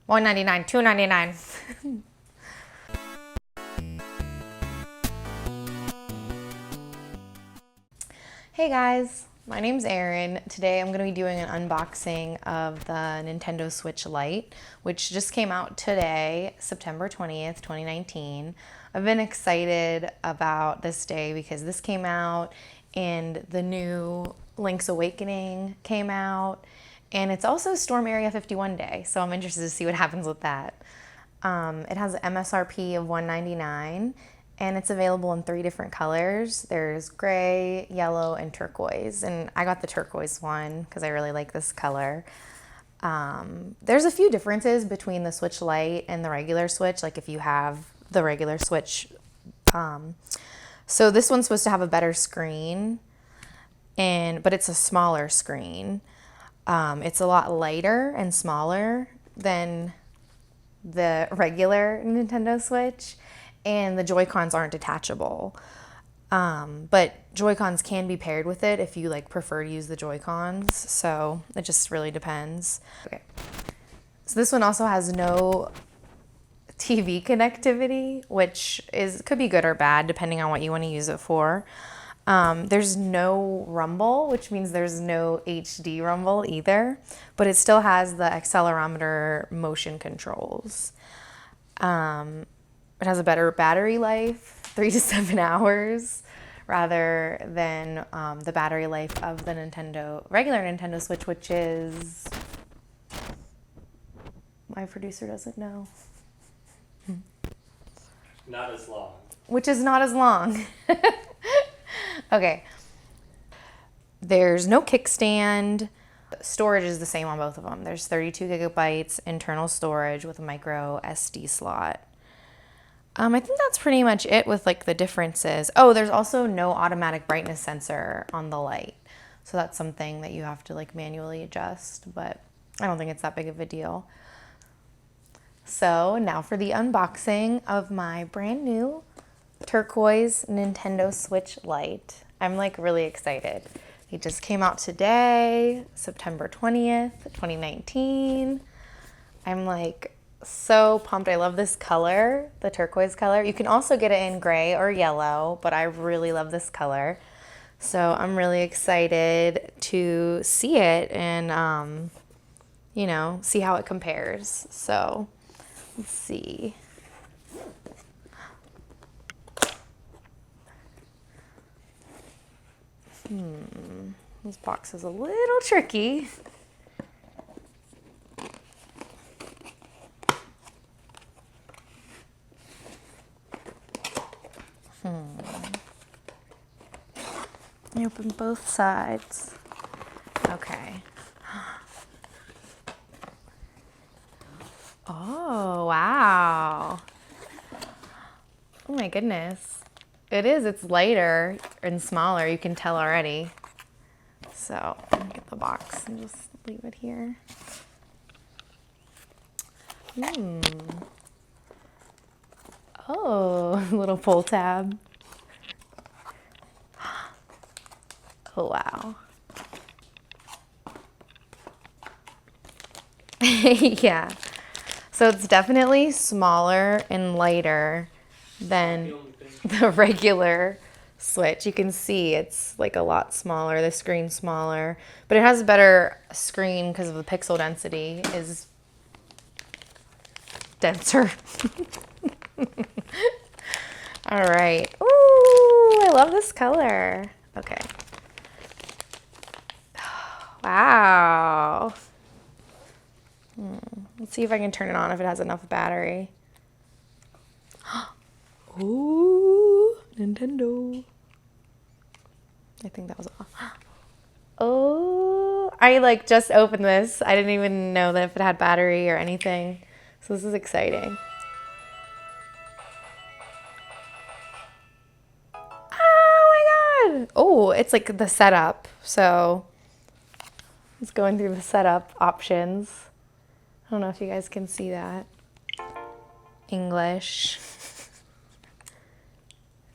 $1.99, $2.99. Hey guys, my name's Erin. Today I'm going to be doing an unboxing of the Nintendo Switch Lite, which just came out today, September 20th, 2019. I've been excited about this day because this came out and the new Link's Awakening came out, and it's also Storm Area 51 Day, so I'm interested to see what happens with that. It has an MSRP of $199. And it's available in 3 different colors. There's gray, yellow, and turquoise. And I got the turquoise one because I really like this color. There's a few differences between the Switch Lite and the regular Switch, like if you have the regular Switch. So this one's supposed to have a better screen, but it's a smaller screen. It's a lot lighter and smaller than the regular Nintendo Switch. And the Joy-Cons aren't detachable. But Joy-Cons can be paired with it if you prefer to use the Joy-Cons. So it just really depends. Okay. So this one also has no TV connectivity, which could be good or bad depending on what you want to use it for. There's no rumble, which means there's no HD rumble either, but it still has the accelerometer motion controls. It has a better battery life, 3 to 7 hours, rather than the battery life of the regular Nintendo Switch, which is, my producer doesn't know. Not as long. Which is not as long. Okay. There's no kickstand. Storage is the same on both of them. There's 32 gigabytes internal storage with a micro SD slot. I think that's pretty much it with the differences. Oh, there's also no automatic brightness sensor on the Lite. So that's something that you have to manually adjust, but I don't think it's that big of a deal. So now for the unboxing of my brand new turquoise Nintendo Switch Lite. I'm really excited. It just came out today, September 20th, 2019. I'm so pumped. I love this color, the turquoise color. You can also get it in gray or yellow, but I really love this color. So I'm really excited to see it and, see how it compares. So let's see. This box is a little tricky. Open both sides. Okay. Oh, wow. Oh my goodness. It is. It's lighter and smaller. You can tell already. So I'm gonna get the box and just leave it here. Oh, little pull tab. Oh, wow. Yeah. So it's definitely smaller and lighter than the regular Switch. You can see it's a lot smaller. The screen's smaller, but it has a better screen because of the pixel density is denser. All right. Ooh, I love this color. Okay. Wow. Let's see if I can turn it on if it has enough battery. Ooh, Nintendo. I think that was off. Oh, I just opened this. I didn't even know that if it had battery or anything. So this is exciting. Oh my God. Oh, it's the setup. So it's going through the setup options. I don't know if you guys can see that. English.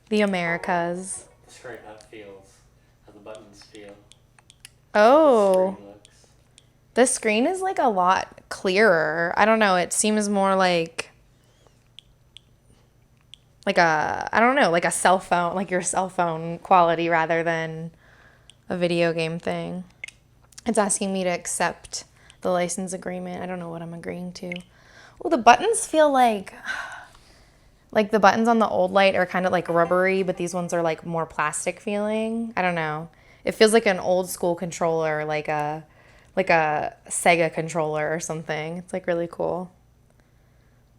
The Americas. Describe how it feels, how the buttons feel. Oh. The screen is a lot clearer. I don't know. It seems more like a, I don't know, like a cell phone, like your cell phone quality rather than a video game thing. It's asking me to accept the license agreement. I don't know what I'm agreeing to. Oh, the buttons feel like the buttons on the old Lite are kind of like rubbery, but these ones are like more plastic feeling. I don't know. It feels like an old school controller, like a Sega controller or something. It's like really cool.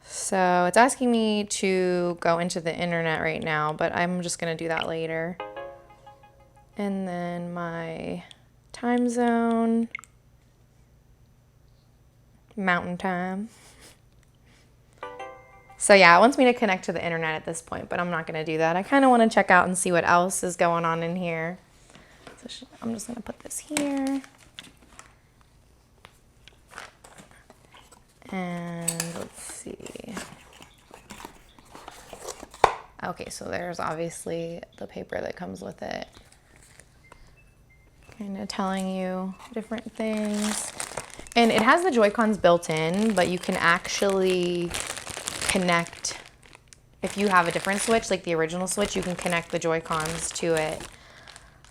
So it's asking me to go into the internet right now, but I'm just gonna do that later. And then my time zone, mountain time. So yeah, it wants me to connect to the internet at this point, but I'm not gonna do that. I kind of want to check out and see what else is going on in here. So I'm just gonna put this here. And let's see. Okay, so there's obviously the paper that comes with it. Kind of telling you different things. And it has the Joy-Cons built in, but you can actually connect, if you have a different Switch, like the original Switch, you can connect the Joy-Cons to it.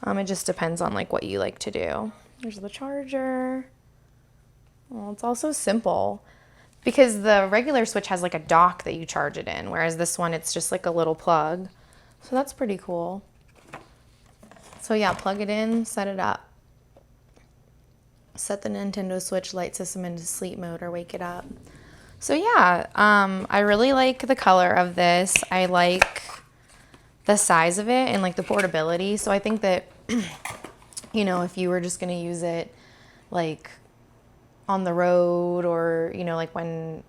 It just depends on like what you like to do. There's the charger. Well, it's also simple because the regular Switch has like a dock that you charge it in, whereas this one, it's just like a little plug. So that's pretty cool. So yeah, plug it in, set it up. Set the Nintendo Switch Lite system into sleep mode or wake it up. So yeah, I really like the color of this. I like the size of it and like the portability. So I think that, you know, if you were just gonna use it like on the road or, you know, like when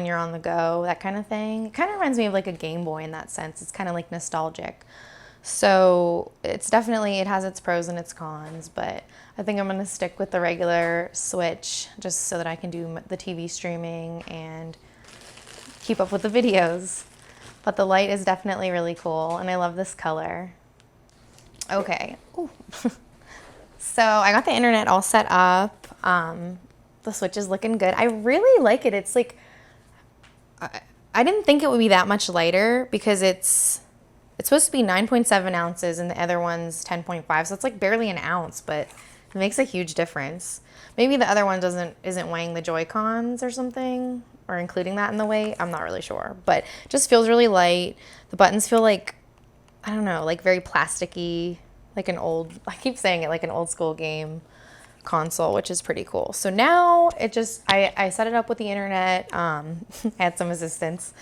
you're on the go, that kind of thing. It kind of reminds me of like a Game Boy in that sense. It's kind of like nostalgic. So it's definitely, it has its pros and its cons, but I think I'm going to stick with the regular Switch just so that I can do the TV streaming and keep up with the videos. But the Lite is definitely really cool, and I love this color. Okay. Ooh. So I got the internet all set up. The Switch is looking good. I really like it. It's like, I didn't think it would be that much lighter because it's supposed to be 9.7 ounces and the other one's 10.5. So it's like barely an ounce, but it makes a huge difference. Maybe the other one isn't weighing the Joy-Cons or something, or including that in the weight. I'm not really sure, but it just feels really light. The buttons feel like, I don't know, like very plasticky, like an old, I keep saying it, like an old school game console, which is pretty cool. So now it just, I set it up with the internet, had some assistance,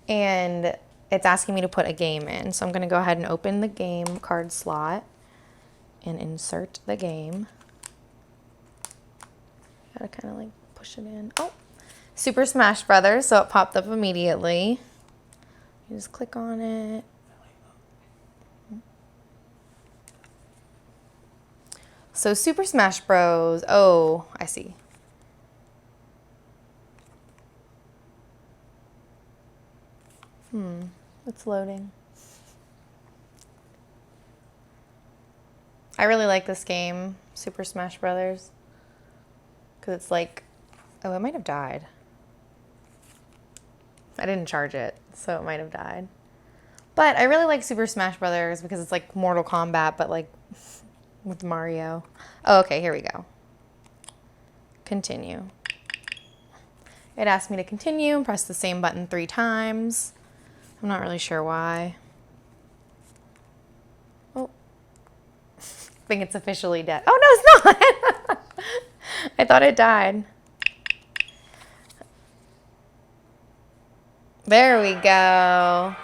and it's asking me to put a game in. So I'm gonna go ahead and open the game card slot and insert the game. Gotta kind of like push it in. Oh, Super Smash Brothers, so it popped up immediately. You just click on it. So Super Smash Bros. Oh, I see. It's loading. I really like this game, Super Smash Brothers, because it's like, oh, it might have died. I didn't charge it, so it might have died. But I really like Super Smash Brothers because it's like Mortal Kombat, but like with Mario. Oh, okay, here we go. Continue. It asked me to continue and press the same button 3 times. I'm not really sure why. Oh. I think it's officially dead. Oh, no, it's not. I thought it died. There we go.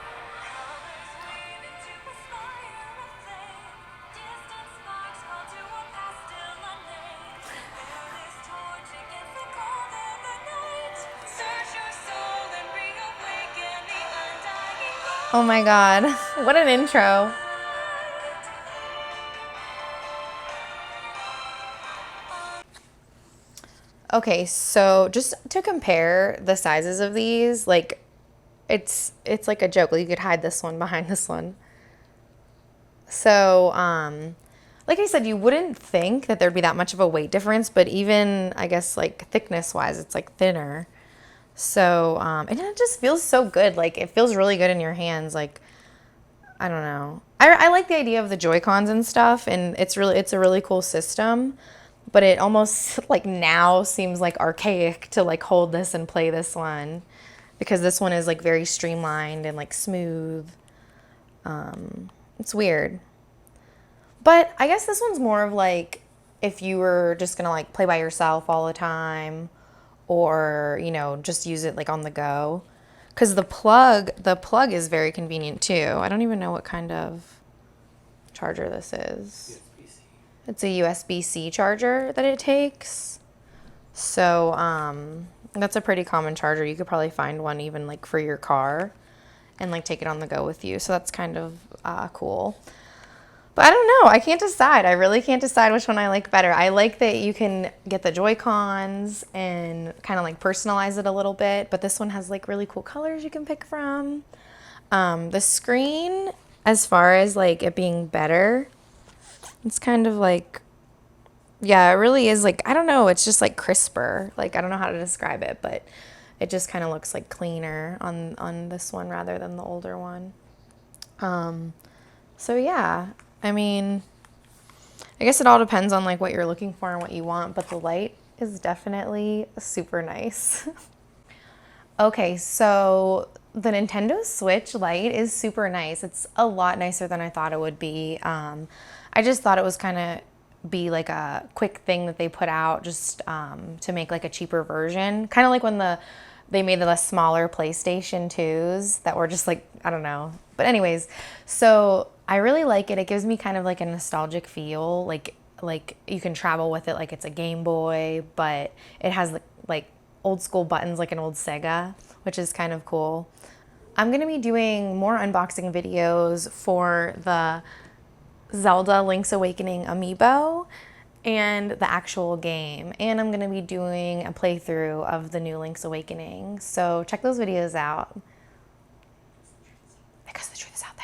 Oh my God, what an intro. Okay, so just to compare the sizes of these, like it's like a joke. Like you could hide this one behind this one. So like I said, you wouldn't think that there'd be that much of a weight difference, but even, I guess, like thickness wise, it's like thinner. So, and it just feels so good. Like it feels really good in your hands. Like, I don't know. I like the idea of the Joy-Cons and stuff, and it's a really cool system, but it almost like now seems like archaic to like hold this and play this one, because this one is like very streamlined and like smooth. It's weird. But I guess this one's more of like if you were just gonna like play by yourself all the time, or just use it like on the go. Because the plug is very convenient too. I don't even know what kind of charger this is. USB-C. It's a USB-C charger that it takes. So that's a pretty common charger. You could probably find one even like for your car and like take it on the go with you. So that's kind of cool. But I don't know. I can't decide. I really can't decide which one I like better. I like that you can get the Joy-Cons and kind of like personalize it a little bit. But this one has like really cool colors you can pick from. The screen, as far as like it being better, it's kind of like, yeah, it really is like, I don't know. It's just like crisper. Like, I don't know how to describe it, but it just kind of looks like cleaner on this one rather than the older one. So yeah. I mean, I guess it all depends on like what you're looking for and what you want, but the Lite is definitely super nice. Okay, so the Nintendo Switch Lite is super nice. It's a lot nicer than I thought it would be. I just thought it was kind of be like a quick thing that they put out just to make like a cheaper version. Kind of like when they made the smaller PlayStation 2s that were just like, I don't know. But anyways, so I really like it. It gives me kind of like a nostalgic feel. Like you can travel with it like it's a Game Boy, but it has like old school buttons like an old Sega, which is kind of cool. I'm going to be doing more unboxing videos for the Zelda Link's Awakening amiibo and the actual game. And I'm going to be doing a playthrough of the new Link's Awakening. So check those videos out. Because the truth is out.